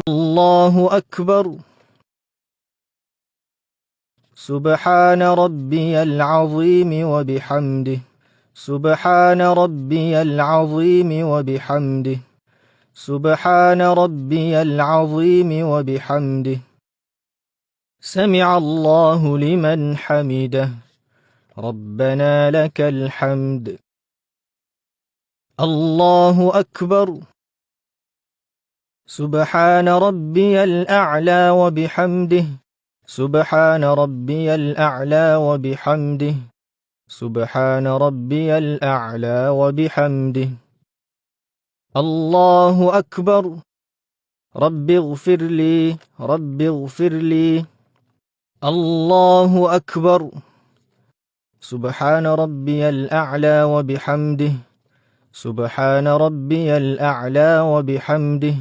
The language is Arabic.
الله أكبر. سبحان ربي العظيم وبحمده. سبحان ربي العظيم وبحمده. سبحان ربي العظيم وبحمده. سمع الله لمن حمده. ربنا لك الحمد. الله أكبر. سبحان ربي الأعلى وبحمده. سبحان ربي الأعلى وبحمده. سبحان ربي الأعلى وبحمده. الله أكبر. رب اغفر لي. رب اغفر لي. الله أكبر. سبحان ربي الأعلى وبحمده. سبحان ربي الأعلى وبحمده.